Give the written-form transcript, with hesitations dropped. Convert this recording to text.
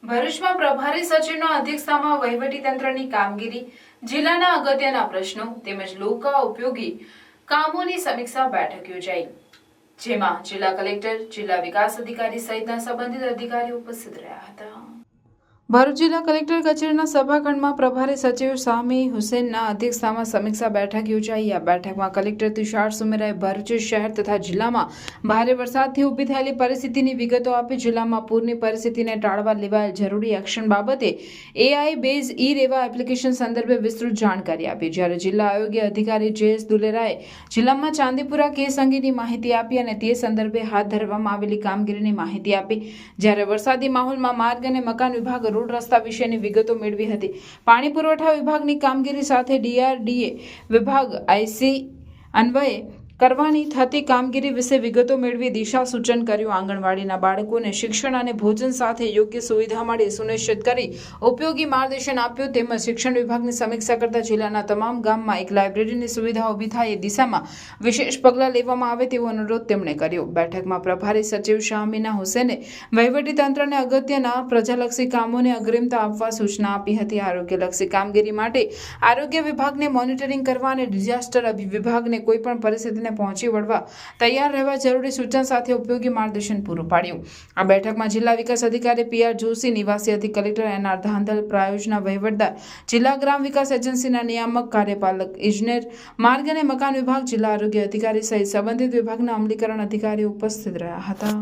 ભરૂચમાં પ્રભારી સચિવના અધ્યક્ષતામાં વહીવટીતંત્રની કામગીરી, જિલ્લાના અગત્યના પ્રશ્નો તેમજ લોક ઉપયોગી કામોની સમીક્ષા બેઠક યોજાઈ, જેમાં જિલ્લા કલેક્ટર, જિલ્લા વિકાસ અધિકારી સહિતના સંબંધિત અધિકારીઓ ઉપસ્થિત રહ્યા હતા। ભરૂચ જિલ્લા કલેક્ટર કચેરીના સભાખંડમાં પ્રભારી સચિવ શામી હુસેનના અધ્યક્ષતામાં સમીક્ષા બેઠક યોજાઈ। આ બેઠકમાં કલેક્ટર તુષાર સુમેરાએ ભરૂચ શહેર તથા જિલ્લામાં ભારે વરસાદથી ઊભી થયેલી પરિસ્થિતિની વિગતો આપી। જિલ્લામાં પૂરની પરિસ્થિતિને ટાળવા લેવાયેલ જરૂરી એક્શન બાબતે AI બેઝ ઈ-રેવા એપ્લિકેશન સંદર્ભે વિસ્તૃત જાણકારી આપી। જ્યારે જિલ્લા આરોગ્ય અધિકારી JS દુલેરાએ જિલ્લામાં ચાંદીપુરા કેસ અંગેની માહિતી આપી અને તે સંદર્ભે હાથ ધરવામાં આવેલી કામગીરીની માહિતી આપી। જ્યારે વરસાદી માહોલમાં માર્ગ અને મકાન વિભાગ રોડ રસ્તા વિશેની વિગતો મેળવી હતી। પાણી પુરવઠા વિભાગની કામગીરી સાથે DRDA વિભાગ IC અન્વયે કરવાની થતી કામગીરી વિશે વિગતો મેળવી દિશા સૂચન કર્યું। આંગણવાડીના બાળકોને શિક્ષણ અને ભોજન સાથે યોગ્ય સુવિધા મળે સુનિશ્ચિત કરી ઉપયોગી માર્ગદર્શન આપ્યું। તેમજ શિક્ષણ વિભાગની સમીક્ષા કરતા જિલ્લાના તમામ ગામમાં એક લાઇબ્રેરીની સુવિધા ઊભી થાય એ દિશામાં વિશેષ પગલાં લેવામાં આવે તેવો અનુરોધ તેમણે કર્યો। બેઠકમાં પ્રભારી સચિવ શામીના હુસેને વહીવટીતંત્રને અગત્યના પ્રજાલક્ષી કામોને અગ્રિમતા આપવા સૂચના આપી હતી। આરોગ્યલક્ષી કામગીરી માટે આરોગ્ય વિભાગને મોનિટરિંગ કરવા અને ડિઝાસ્ટર વિભાગને કોઈપણ પરિસ્થિતિ પહોંચી વળવા તૈયાર રહેવા જરૂરી સૂચન સાથે ઉપયોગી માર્ગદર્શન પૂરું પાડ્યું। આ બેઠકમાં જિલ્લા વિકાસ અધિકારી PR જોશી, નિવાસી અધિક કલેક્ટર NR ધાંધલ, પ્રાયોજના વહીવટદાર, જિલ્લા ગ્રામ વિકાસ એજન્સીના નિયામક, કાર્યપાલક ઇજનેર, માર્ગ અને મકાન વિભાગ, જિલ્લા આરોગ્ય અધિકારી સહિત સંબંધિત વિભાગના અમલીકરણ અધિકારીઓ ઉપસ્થિત રહ્યા હતા।